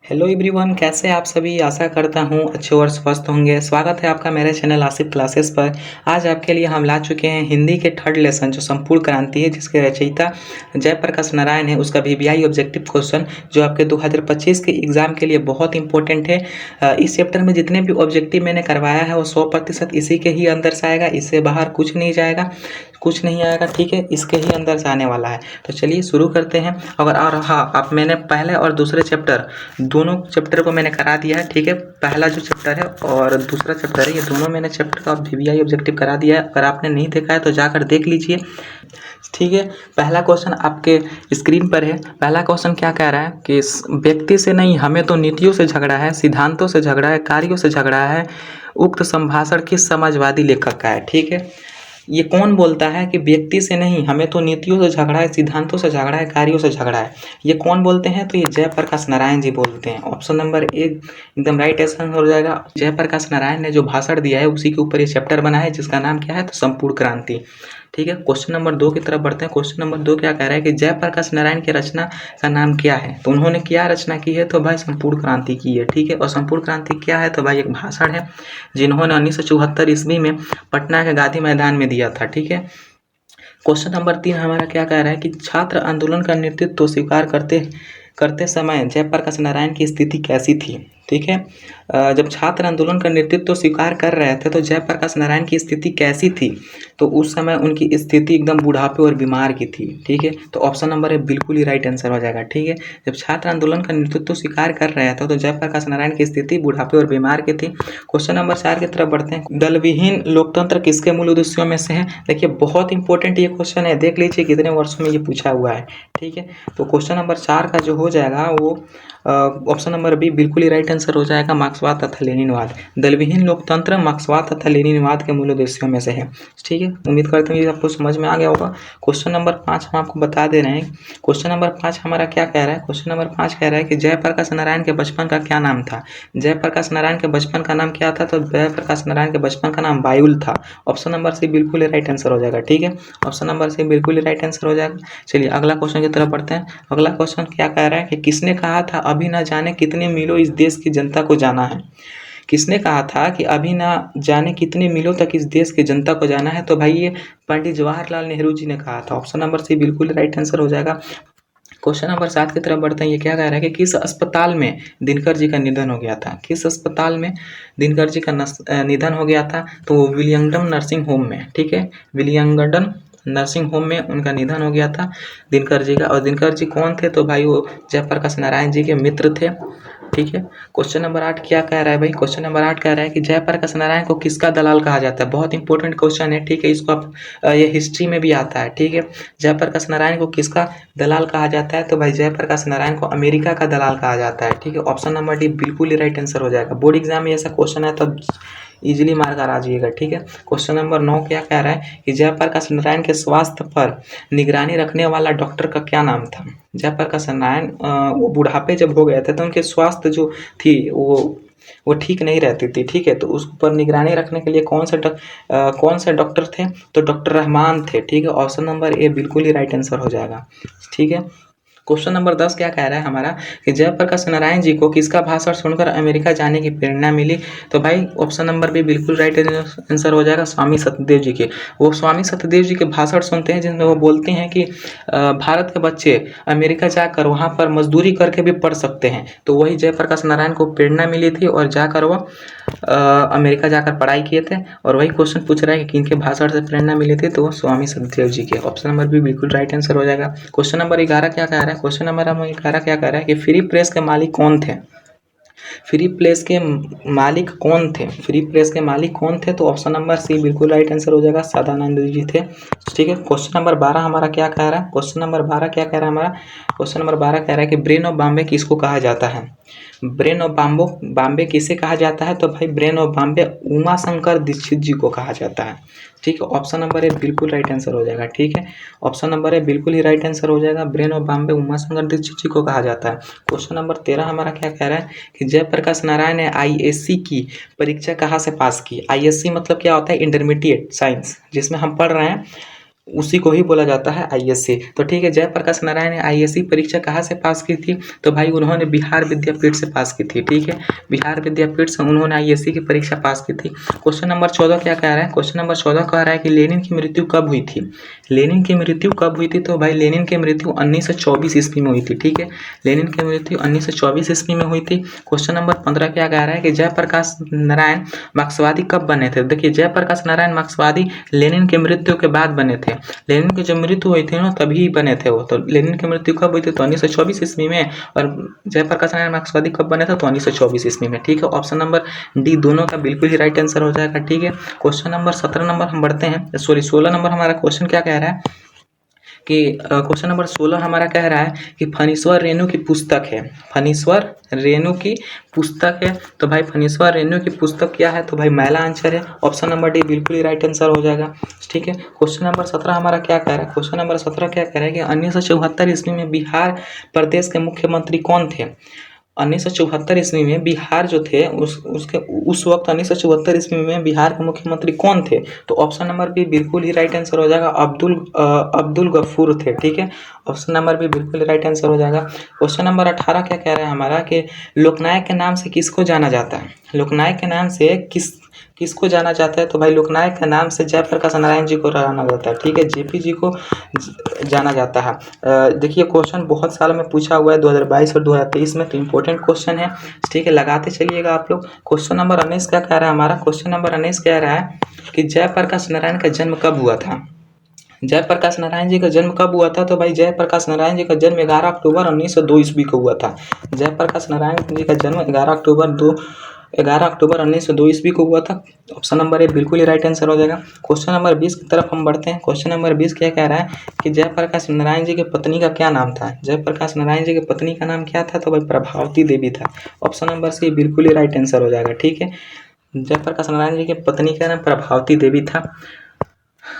Hello everyone, कैसे आप सभी। आशा करता हूँ अच्छे और स्वस्थ होंगे। स्वागत है आपका मेरे चैनल आसिफ क्लासेस पर। आज आपके लिए हम ला चुके हैं हिंदी के थर्ड लेसन जो संपूर्ण क्रांति है, जिसके रचयिता जयप्रकाश नारायण है। उसका वीवीआई ऑब्जेक्टिव क्वेश्चन जो आपके 2025 के एग्जाम के लिए बहुत इंपॉर्टेंट है। इस चैप्टर में जितने भी ऑब्जेक्टिव मैंने करवाया है वो 100% इसी के ही अंदर से आएगा। इससे बाहर कुछ नहीं जाएगा, कुछ नहीं आएगा, ठीक है। इसके ही अंदर से आने वाला है। तो चलिए शुरू करते हैं। और हाँ, आप मैंने पहले और दूसरे चैप्टर दोनों चैप्टर को मैंने करा दिया है, ठीक है। पहला जो चैप्टर है और दूसरा चैप्टर है, ये दोनों मैंने चैप्टर का वीवीआई ऑब्जेक्टिव करा दिया है। अगर आपने नहीं देखा है तो जाकर देख लीजिए, ठीक है। पहला क्वेश्चन आपके स्क्रीन पर है। पहला क्वेश्चन क्या कह रहा है कि व्यक्ति से नहीं, हमें तो नीतियों से झगड़ा है, सिद्धांतों से झगड़ा है, कार्यों से झगड़ा है। उक्त संभाषण किस समाजवादी लेखक का है, ठीक है। ये कौन बोलता है कि व्यक्ति से नहीं, हमें तो नीतियों से झगड़ा है, सिद्धांतों से झगड़ा है, कार्यों से झगड़ा है। ये कौन बोलते हैं? तो ये जयप्रकाश नारायण जी बोलते हैं। ऑप्शन नंबर एक एकदम राइट आंसर हो जाएगा। जयप्रकाश नारायण ने जो भाषण दिया है उसी के ऊपर ये चैप्टर बना है, जिसका नाम क्या है? तो संपूर्ण क्रांति, ठीक है। क्वेश्चन नंबर 2 की तरफ बढ़ते हैं। क्वेश्चन नंबर 2 क्या कह रहा है कि जयप्रकाश नारायण की रचना का नाम क्या है? तो उन्होंने क्या रचना की है? तो भाई संपूर्ण क्रांति की है, ठीक है। और संपूर्ण क्रांति क्या है? तो भाई एक भाषण है जिन्होंने 1974 ईस्वी में पटना के गांधी मैदान में दिया था, ठीक है। क्वेश्चन नंबर 3 हमारा क्या कह रहा है कि छात्र आंदोलन का नेतृत्व स्वीकार करते समय जयप्रकाश नारायण की स्थिति कैसी थी, ठीक है। जब छात्र आंदोलन का नेतृत्व स्वीकार कर रहे थे तो जयप्रकाश नारायण की स्थिति कैसी थी? तो उस समय उनकी स्थिति एकदम बुढ़ापे और बीमार की थी, ठीक है। तो ऑप्शन नंबर है बिल्कुल ही राइट आंसर हो जाएगा, ठीक है। जब छात्र आंदोलन का नेतृत्व स्वीकार कर रहे थे तो जयप्रकाश नारायण की स्थिति बुढ़ापे और बीमार की थी। क्वेश्चन नंबर 4 की तरफ बढ़ते हैं। दलविहीन लोकतंत्र किसके मूल उद्देश्यों में से है? देखिए बहुत इंपॉर्टेंट ये क्वेश्चन है, देख लीजिए कितने वर्षों में ये पूछा हुआ है, ठीक है। तो क्वेश्चन नंबर 4 का जो हो जाएगा वो ऑप्शन नंबर बी बिल्कुल ही राइट आंसर हो जाएगा, मार्क्सवाद तथा लेनिनवाद। दलविहीन लोकतंत्र मार्क्सवाद तथा लेनिनवाद के मूल उद्देश्यों में से है, ठीक है। उम्मीद करते हैं ये आपको समझ में आ गया होगा। क्वेश्चन नंबर 5 हम आपको बता दे रहे हैं। क्वेश्चन नंबर 5 हमारा क्या कह रहा है? क्वेश्चन नंबर 5 कह रहा है कि जयप्रकाश नारायण के बचपन का क्या नाम था? जयप्रकाश नारायण के बचपन का नाम क्या था? तो जयप्रकाश नारायण के बचपन का नाम बायुल था। ऑप्शन नंबर सी बिल्कुल ही राइट आंसर हो जाएगा, ठीक है। ऑप्शन नंबर सी बिल्कुल ही राइट आंसर हो जाएगा। चलिए अगला क्वेश्चन की तरफ बढ़ते हैं। अगला क्वेश्चन क्या कह रहा है कि किसने कहा था अभी न जाने कितने मीलों इस देश की जनता को जाना है? किसने कहा था कि अभी ना जाने कितने मीलों तक इस देश की जनता को जाना है? तो भाई ये पंडित जवाहरलाल नेहरू जी ने कहा था। ऑप्शन नंबर सी बिल्कुल राइट आंसर हो जाएगा। क्वेश्चन नंबर 7 की तरफ बढ़ते हैं। ये क्या कह रहा है कि किस अस्पताल में दिनकर जी का निधन हो गया था? किस अस्पताल में दिनकर जी का निधन हो गया था? तो विलियंगडन नर्सिंग होम में, ठीक है। विलियंगडन नर्सिंग होम में उनका निधन हो गया था दिनकर जी का। और दिनकर जी कौन थे? तो भाई वो जयप्रकाश नारायण जी के मित्र थे, ठीक है। क्वेश्चन नंबर 8 क्या कह रहा है भाई? क्वेश्चन नंबर 8 कह रहा है कि जयप्रकाश नारायण को किसका दलाल कहा जाता है? बहुत इंपॉर्टेंट क्वेश्चन है, ठीक है। इसको आप ये हिस्ट्री में भी आता है, ठीक है। जयप्रकाश नारायण को किसका दलाल कहा जाता है? तो भाई जयप्रकाश नारायण को अमेरिका का दलाल कहा जाता है, ठीक है। ऑप्शन नंबर डी बिल्कुल ही राइट आंसर हो जाएगा। बोर्ड एग्जाम में ऐसा क्वेश्चन है तब इजीली मार्क आ जाइएगा, ठीक है। क्वेश्चन नंबर 9 क्या कह रहा है कि जयप्रकाश नारायण के स्वास्थ्य पर निगरानी रखने वाला डॉक्टर का क्या नाम था? जयप्रकाश नारायण वो बुढ़ापे जब हो गए थे तो उनके स्वास्थ्य जो थी वो ठीक नहीं रहती थी, ठीक है। तो उस पर निगरानी रखने के लिए कौन से डॉक्टर थे? तो डॉक्टर रहमान थे, ठीक है। ऑप्शन नंबर ए बिल्कुल ही राइट आंसर हो जाएगा, ठीक है। क्वेश्चन नंबर 10 क्या कह रहा है हमारा कि जयप्रकाश नारायण जी को किसका भाषण सुनकर अमेरिका जाने की प्रेरणा मिली? तो भाई ऑप्शन नंबर बी बिल्कुल राइट आंसर हो जाएगा, स्वामी सत्यदेव जी के। वो स्वामी सत्यदेव जी के भाषण सुनते हैं जिनमें वो बोलते हैं कि भारत के बच्चे अमेरिका जाकर वहाँ पर मजदूरी करके भी पढ़ सकते हैं। तो वही जयप्रकाश नारायण को प्रेरणा मिली थी और जाकर वो अमेरिका जाकर पढ़ाई किए थे। और वही क्वेश्चन पूछ रहा है कि किनके भाषण से प्रेरणा मिली थी? तो वो स्वामी सत्यदेव जी के। ऑप्शन नंबर बी बिल्कुल राइट आंसर हो जाएगा। क्वेश्चन नंबर 11 क्या कह रहा है? क्वेश्चन नंबर 11 क्या कह रहा है कि फ्री प्रेस के मालिक कौन थे? फ्री प्रेस के मालिक कौन थे? फ्री प्रेस के मालिक कौन थे? तो ऑप्शन नंबर सी बिल्कुल राइट आंसर हो जाएगा, सदानंद जी थे, ठीक है। क्वेश्चन नंबर 12 हमारा क्या कह रहा है? क्वेश्चन नंबर 12 क्या कह रहा है हमारा? क्वेश्चन नंबर 12 कह रहा है कि ब्रेन ऑफ बॉम्बे किसको कहा जाता है? ब्रेन ऑफ बॉम्बे किसे कहा जाता है? तो भाई ब्रेन ऑफ बॉम्बे उमा शंकर दीक्षित जी को कहा जाता है, ठीक है। ऑप्शन नंबर ए बिल्कुल राइट आंसर हो जाएगा, ठीक है। ऑप्शन नंबर ए बिल्कुल ही राइट आंसर हो जाएगा, ब्रेन ऑफ बॉम्बे उमा शंकर दीक्षित जी को कहा जाता है। क्वेश्चन नंबर 13 हमारा क्या कह रहा है कि जयप्रकाश नारायण ने आईएससी की परीक्षा कहाँ से पास की? आईएससी मतलब क्या होता है? इंटरमीडिएट साइंस, जिसमें हम पढ़ रहे हैं उसी को ही बोला जाता है आईएससी। तो ठीक है, जयप्रकाश नारायण ने आईएससी परीक्षा कहाँ से पास की थी? तो भाई उन्होंने बिहार विद्यापीठ से पास की थी। ठीक है, बिहार विद्यापीठ से उन्होंने आईएससी की परीक्षा पास की थी। क्वेश्चन नंबर 14 क्या कह रहा है? क्वेश्चन नंबर 14 कह रहा है कि लेनिन की मृत्यु कब हुई थी? लेनिन की मृत्यु कब हुई थी? तो भाई लेनिन की मृत्यु 1924 ईस्वी में हुई थी। ठीक है, लेनिन की मृत्यु 1924 ईस्वी में हुई थी। क्वेश्चन नंबर 15 क्या कह रहा है कि जयप्रकाश नारायण मार्क्सवादी कब बने थे? देखिए, जयप्रकाश नारायण मार्क्सवादी लेनिन की मृत्यु के बाद बने थे। लेनिन की जब मृत्यु हुई थी ना तभी बने थे वो। तो लेनिन की मृत्यु कब हुई थी? तो 1924 ईस्वी में। और जयप्रकाश नारायण मार्क्सवादी कब बने थे? तो 1924 ईस्वी में। ठीक है, ऑप्शन नंबर डी दोनों का बिल्कुल ही राइट आंसर हो जाएगा। ठीक है, क्वेश्चन नंबर 17 नंबर हम बढ़ते हैं, सॉरी 16 नंबर हमारा क्वेश्चन क्या कह रहा है कि क्वेश्चन नंबर 16 हमारा कह रहा है कि फणीश्वर रेणु की पुस्तक है। फणीश्वर रेणु की पुस्तक है। तो भाई फणीश्वर रेणु की पुस्तक क्या है? तो भाई मैला आंसर है। ऑप्शन नंबर डी बिल्कुल ही राइट आंसर हो जाएगा। ठीक है, क्वेश्चन नंबर 17 हमारा क्या कह रहा है? क्वेश्चन नंबर 17 क्या कह रहा है कि 1974 ईस्वी में बिहार प्रदेश के मुख्यमंत्री कौन थे? 1974 ईस्वी में बिहार जो थे उस वक्त 1974 ईस्वी में बिहार के मुख्यमंत्री कौन थे? तो ऑप्शन नंबर बी बिल्कुल ही राइट आंसर हो जाएगा, अब्दुल गफूर थे। ठीक है, ऑप्शन नंबर बी बिल्कुल राइट आंसर हो जाएगा। क्वेश्चन नंबर 18 क्या कह रहा है हमारा कि लोकनायक के नाम से किसको जाना जाता है? लोकनायक के नाम से किसको जाना जाता है? तो भाई लोकनायक के नाम से जयप्रकाश नारायण जी को जाना जाता है। ठीक है, जेपी जी को जाना जाता है। देखिए, क्वेश्चन बहुत साल में पूछा हुआ है, 2022 और 2023 में, तो इम्पोर्टेंट क्वेश्चन है। ठीक है, लगाते चलिएगा आप लोग। क्वेश्चन नंबर 19 क्या कह रहा है हमारा? क्वेश्चन नंबर 19 कह रहा है कि जयप्रकाश नारायण का जन्म कब हुआ था? जयप्रकाश नारायण जी का जन्म कब हुआ था? तो भाई जयप्रकाश नारायण जी का जन्म 11 अक्टूबर 1902 ईस्वी को हुआ था। जयप्रकाश नारायण जी का जन्म 11 अक्टूबर 1902 ईस्वी को हुआ था। ऑप्शन नंबर ए बिल्कुल ही राइट आंसर हो जाएगा। क्वेश्चन नंबर 20 की तरफ हम बढ़ते हैं। क्वेश्चन नंबर 20 क्या कह रहा है कि जयप्रकाश नारायण जी की पत्नी का क्या नाम था? जयप्रकाश नारायण जी की पत्नी का नाम क्या था? तो भाई प्रभावती देवी था। ऑप्शन नंबर सी बिल्कुल ही राइट आंसर हो जाएगा। ठीक है, जयप्रकाश नारायण जी की पत्नी का नाम प्रभावती देवी था।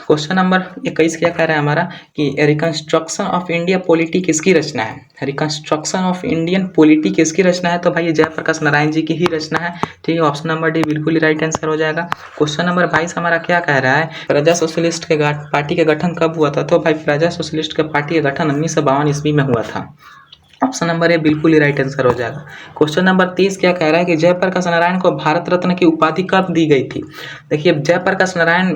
क्वेश्चन नंबर 21 क्या कह रहा है हमारा कि रिकंस्ट्रक्शन ऑफ इंडिया पॉलिटी किसकी रचना है? रिकंस्ट्रक्शन ऑफ इंडियन पॉलिटी किसकी रचना है? तो भाई ये जयप्रकाश नारायण जी की ही रचना है। ठीक है, ऑप्शन नंबर डी बिल्कुल ही राइट आंसर हो जाएगा। क्वेश्चन नंबर 22 हमारा क्या कह रहा है? प्रजा सोशलिस्ट के पार्टी का गठन कब हुआ था? तो भाई प्रजा सोशलिस्ट के पार्टी का गठन 1952 ईस्वी में हुआ था। ऑप्शन नंबर ए बिल्कुल ही राइट आंसर हो जाएगा। क्वेश्चन नंबर 30 क्या कह रहा है कि जयप्रकाश नारायण को भारत रत्न की उपाधि कब दी गई थी? देखिए, जयप्रकाश नारायण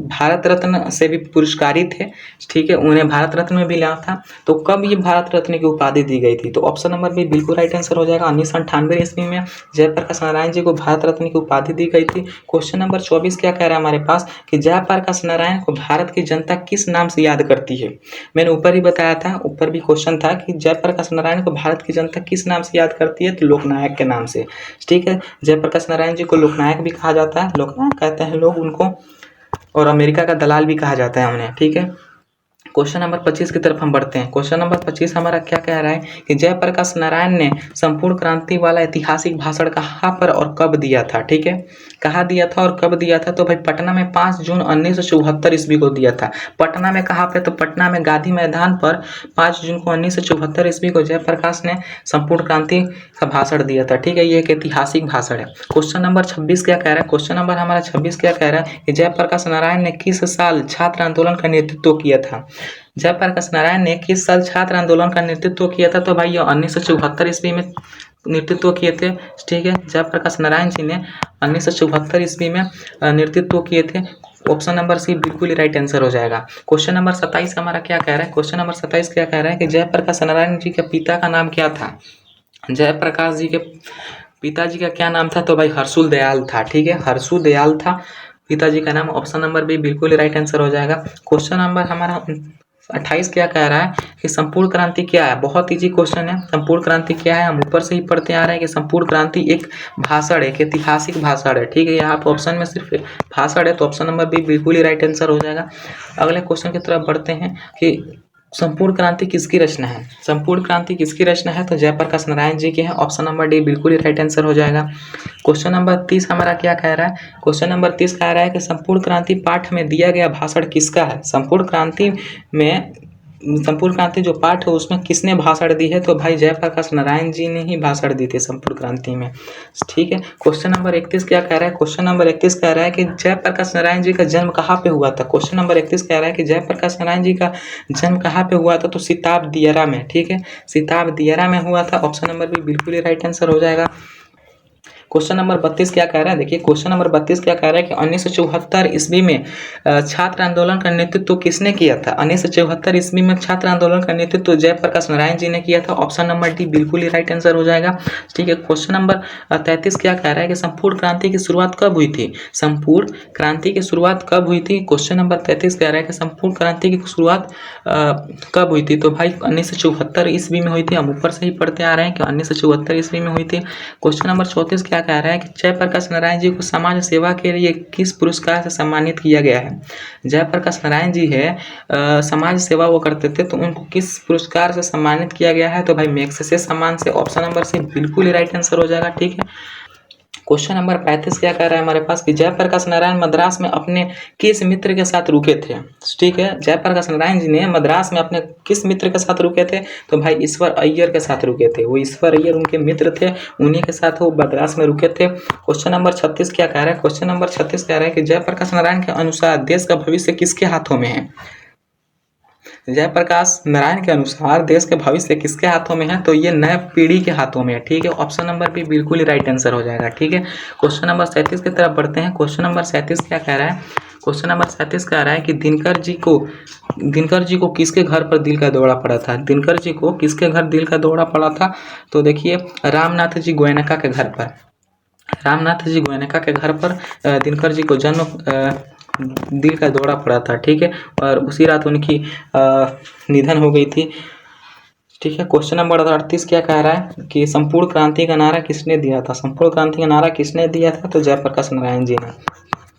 भारत रत्न से भी पुरस्कारित थे। ठीक है, उन्हें भारत रत्न में भी लिया था। तो कब ये भारत रत्न की उपाधि दी गई थी? तो ऑप्शन नंबर बी बिल्कुल राइट आंसर हो जाएगा। 1998 ईस्वी में जयप्रकाश नारायण जी को भारत रत्न की उपाधि दी गई थी। क्वेश्चन नंबर 24 क्या कह रहा है हमारे पास कि जयप्रकाश नारायण को भारत की जनता किस नाम से याद करती है? मैंने ऊपर ही बताया था, ऊपर भी क्वेश्चन था कि जयप्रकाश नारायण को भारत की जनता किस नाम से याद करती है? तो लोकनायक के नाम से। ठीक है, जयप्रकाश नारायण जी को लोकनायक भी कहा जाता है, लोकनायक कहते हैं लोग उनको, और अमेरिका का दलाल भी कहा जाता है उन्हें। ठीक है, क्वेश्चन नंबर 25 की तरफ हम बढ़ते हैं। क्वेश्चन नंबर 25 हमारा क्या कह रहा है कि जयप्रकाश नारायण ने संपूर्ण क्रांति वाला ऐतिहासिक भाषण कहाँ पर और कब दिया था? ठीक है, कहाँ दिया था और कब दिया था? तो भाई पटना में 5 जून 1974 ईस्वी को दिया था। पटना में कहाँ पे? तो पटना में गांधी मैदान पर 5 जून को 1974 ईस्वी को जयप्रकाश ने संपूर्ण क्रांति का भाषण दिया था। ठीक है, ये एक ऐतिहासिक भाषण है। क्वेश्चन नंबर 26 क्या कह रहा है? क्वेश्चन नंबर हमारा 26 क्या कह रहा है कि जयप्रकाश नारायण ने किस साल छात्र आंदोलन का नेतृत्व किया था? जयप्रकाश नारायण ने किस साल छात्र आंदोलन का नेतृत्व किया था? तो भाई ये 1974 ईस्वी में नेतृत्व किए थे। ठीक है, जयप्रकाश नारायण जी ने 1974 ईस्वी में नेतृत्व किए थे। ऑप्शन नंबर सी बिल्कुल ही राइट आंसर हो जाएगा। क्वेश्चन नंबर 27 हमारा क्या कह रहा है? क्वेश्चन नंबर 27 क्या कह रहा है कि जयप्रकाश नारायण जी के पिता का नाम क्या था? जयप्रकाश जी के पिताजी का क्या नाम था? तो भाई हर्षुल दयाल था। ठीक है, हर्षुल दयाल था पिताजी का नाम। ऑप्शन नंबर बी बिल्कुल ही राइट आंसर हो जाएगा। क्वेश्चन नंबर हमारा 28 क्या कह रहा है कि संपूर्ण क्रांति क्या है? बहुत इजी क्वेश्चन है। संपूर्ण क्रांति क्या है? हम ऊपर से ही पढ़ते आ रहे हैं कि संपूर्ण क्रांति एक भाषण है, एक ऐतिहासिक भाषण है। ठीक है, यहाँ पर ऑप्शन में सिर्फ भाषण है, तो ऑप्शन नंबर बी बिल्कुल ही राइट आंसर हो जाएगा। अगले क्वेश्चन की तरफ बढ़ते हैं कि संपूर्ण क्रांति किसकी रचना है? संपूर्ण क्रांति किसकी रचना है? तो जयप्रकाश नारायण जी की है। ऑप्शन नंबर डी बिल्कुल ही राइट आंसर हो जाएगा। क्वेश्चन नंबर 30 हमारा क्या कह रहा है? क्वेश्चन नंबर 30 कह रहा है कि संपूर्ण क्रांति पाठ में दिया गया भाषण किसका है? संपूर्ण क्रांति में संपूर्ण क्रांति जो पाठ है उसमें किसने भाषण दी है? तो भाई जयप्रकाश नारायण जी ने ही भाषण दी थी संपूर्ण क्रांति में। ठीक है, क्वेश्चन नंबर 31 क्या कह रहा है? क्वेश्चन नंबर 31 कह रहा है कि जयप्रकाश नारायण जी का जन्म कहाँ पे हुआ था? क्वेश्चन नंबर 31 कह रहा है कि जयप्रकाश नारायण जी का जन्म कहाँ पे हुआ था? तो सिताब दियरा में। ठीक है, सिताब दियरा में हुआ था। ऑप्शन नंबर बी बिल्कुल ही राइट आंसर हो जाएगा। क्वेश्चन नंबर 32 क्या कह रहा है? देखिए क्वेश्चन नंबर 32 क्या कह रहा है कि 1974 ईस्वी में छात्र आंदोलन का नेतृत्व किसने किया था? 1974 ईस्वी में छात्र आंदोलन का नेतृत्व जयप्रकाश नारायण जी ने किया था। ऑप्शन नंबर डी बिल्कुल ही राइट आंसर हो जाएगा। ठीक है, क्वेश्चन नंबर 33 क्या कह रहा है कि संपूर्ण क्रांति की शुरुआत कब हुई थी? संपूर्ण क्रांति की शुरुआत कब हुई थी? क्वेश्चन नंबर 33 कह रहा है कि संपूर्ण क्रांति की शुरुआत कब हुई थी? तो भाई 1974 ईस्वी में हुई थी। हम ऊपर से ही पढ़ते आ रहे हैं कि 1974 ईस्वी में हुई थी। क्वेश्चन नंबर 34 क्या कह रहा है कि जयप्रकाश नारायण जी को समाज सेवा के लिए किस पुरस्कार से सम्मानित किया गया है? जयप्रकाश नारायण जी है समाज सेवा वो करते थे, तो उनको किस पुरस्कार से सम्मानित किया गया है? तो भाई मैग्सेसे सम्मान से। ऑप्शन नंबर सी बिल्कुल ही राइट आंसर हो जाएगा। ठीक है, क्वेश्चन नंबर 35 क्या कह रहा है हमारे पास कि जयप्रकाश नारायण मद्रास में अपने किस मित्र के साथ रुके थे? ठीक है, जयप्रकाश नारायण जी ने मद्रास में अपने किस मित्र के साथ रुके थे? तो भाई ईश्वर अय्यर के साथ रुके थे। वो ईश्वर अय्यर उनके मित्र थे, उन्हीं के साथ वो मद्रास में रुके थे। क्वेश्चन नंबर 36 क्या कह रहा है? क्वेश्चन नंबर 36 कह रहा है कि जयप्रकाश नारायण के अनुसार देश का भविष्य किसके हाथों में है? जयप्रकाश नारायण के अनुसार देश के भविष्य किसके हाथों में है? तो ये नए पीढ़ी के हाथों में है। ठीक है, ऑप्शन नंबर बी बिल्कुल ही राइट आंसर हो जाएगा। ठीक है, क्वेश्चन नंबर 37 की तरफ बढ़ते हैं। क्वेश्चन नंबर 37 क्या कह रहा है? क्वेश्चन नंबर 37 कह रहा है कि दिनकर जी को किसके घर पर दिल का दौरा पड़ा था? दिनकर जी को किसके घर दिल का दौरा पड़ा था? तो देखिए रामनाथ जी गोयनका के घर पर। रामनाथ जी गोयनका के घर पर दिनकर जी को दिल का दौरा पड़ा था। ठीक है, और उसी रात उनकी निधन हो गई थी। ठीक है, क्वेश्चन नंबर 38 क्या कह रहा है कि संपूर्ण क्रांति का नारा किसने दिया था? संपूर्ण क्रांति का नारा किसने दिया था? तो जयप्रकाश नारायण जी ने।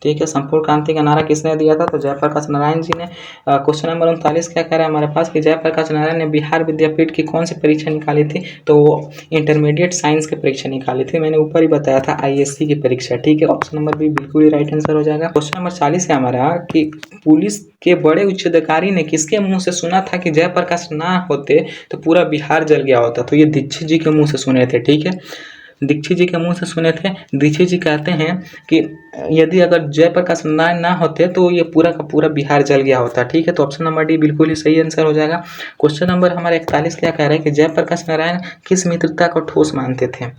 ठीक है, संपूर्ण क्रांति का नारा किसने दिया था? तो जयप्रकाश नारायण जी ने। क्वेश्चन नंबर 39 क्या कह रहा है हमारे पास कि जयप्रकाश नारायण ने बिहार विद्यापीठ की कौन सी परीक्षा निकाली थी? तो वो इंटरमीडिएट साइंस की परीक्षा निकाली थी। मैंने ऊपर ही बताया था ISC की परीक्षा। ठीक है, ऑप्शन नंबर बी बिल्कुल ही राइट आंसर हो जाएगा। क्वेश्चन नंबर 40 है हमारा कि पुलिस के बड़े उच्च अधिकारी ने किसके मुंह से सुना था कि जयप्रकाश ना होते तो पूरा बिहार जल गया होता? तो ये दीक्षित जी के मुंह से सुने थे। ठीक है, दीक्षित जी के मुंह से सुने थे। दीक्षित जी कहते हैं कि यदि अगर जयप्रकाश नारायण ना होते तो ये पूरा का पूरा बिहार जल गया होता। ठीक है, तो ऑप्शन नंबर डी बिल्कुल ही सही आंसर हो जाएगा। क्वेश्चन नंबर हमारे 41 क्या कह रहे हैं कि जयप्रकाश नारायण किस मित्रता को ठोस मानते थे?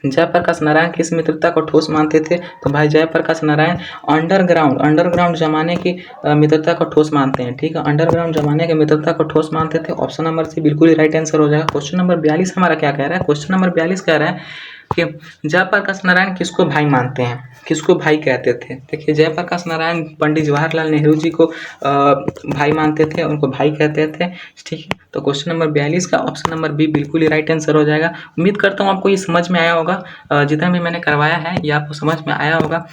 जयप्रकाश नारायण किस मित्रता को ठोस मानते थे? तो भाई जयप्रकाश नारायण अंडरग्राउंड जमाने की मित्रता को ठोस मानते हैं। ठीक है, अंडरग्राउंड जमाने की मित्रता को ठोस मानते थे। ऑप्शन नंबर सी बिल्कुल ही राइट आंसर हो जाएगा। क्वेश्चन नंबर 42 हमारा क्या कह रहा है? क्वेश्चन नंबर 42 कह रहा है कि जयप्रकाश नारायण किसको भाई मानते हैं, किसको भाई कहते थे? देखिए जयप्रकाश नारायण पंडित जवाहरलाल नेहरू जी को भाई मानते थे, उनको भाई कहते थे। ठीक है, तो क्वेश्चन नंबर 42 का ऑप्शन नंबर बी बिल्कुल ही राइट आंसर हो जाएगा। उम्मीद करता हूँ आपको ये समझ में आया होगा। जितना भी मैंने करवाया है ये आपको समझ में आया होगा,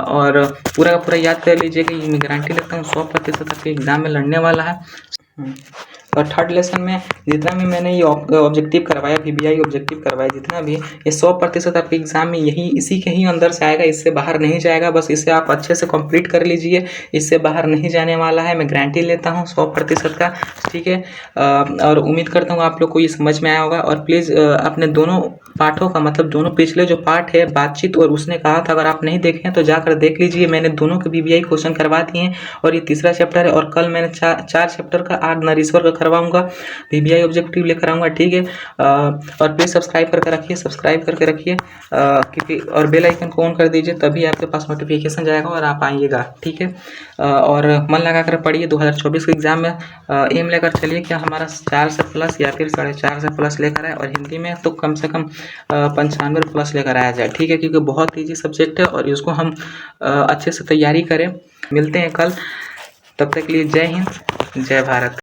और पूरा का पूरा याद कर लीजिएगा। ये मैं गारंटी लेता हूँ 100% आपके एग्जाम में लड़ने वाला है। और थर्ड लेसन में जितना भी मैंने ये ऑब्जेक्टिव करवाया, VBI ऑब्जेक्टिव करवाया जितना भी, ये 100% आपके एग्जाम में यही इसी के ही अंदर से आएगा, इससे बाहर नहीं जाएगा। बस इसे आप अच्छे से कंप्लीट कर लीजिए, इससे बाहर नहीं जाने वाला है, मैं गारंटी लेता हूँ 100% का। ठीक है, और उम्मीद करता हूँ आप लोग को ये समझ में आया होगा। और प्लीज़ अपने दोनों पाठों का मतलब दोनों पिछले जो पार्ट है बातचीत और उसने कहा था, अगर आप नहीं देखें तो जाकर देख लीजिए। मैंने दोनों के VBI क्वेश्चन करवा दिए हैं और ये तीसरा चैप्टर है, और कल मैंने चार चैप्टर का आज नरेश्वर का करवाऊंगा, VBI ऑब्जेक्टिव लेकर आऊँगा। ठीक है, और प्लीज़ सब्सक्राइब करके रखिए, क्योंकि और बेल आइकन को ऑन कर दीजिए, तभी आपके पास नोटिफिकेशन जाएगा और आप आइएगा। ठीक है, और मन लगा कर पढ़िए। 2024 के एग्जाम में एम लेकर चलिए कि हमारा 4 से प्लस या फिर 4.5 से प्लस लेकर आए, और हिंदी में तो कम से कम 95 प्लस लेकर आया जाए। ठीक है, क्योंकि बहुत ईजी सब्जेक्ट है और इसको हम अच्छे से तैयारी करें। मिलते हैं कल, तब तक के लिए जय हिंद, जय भारत।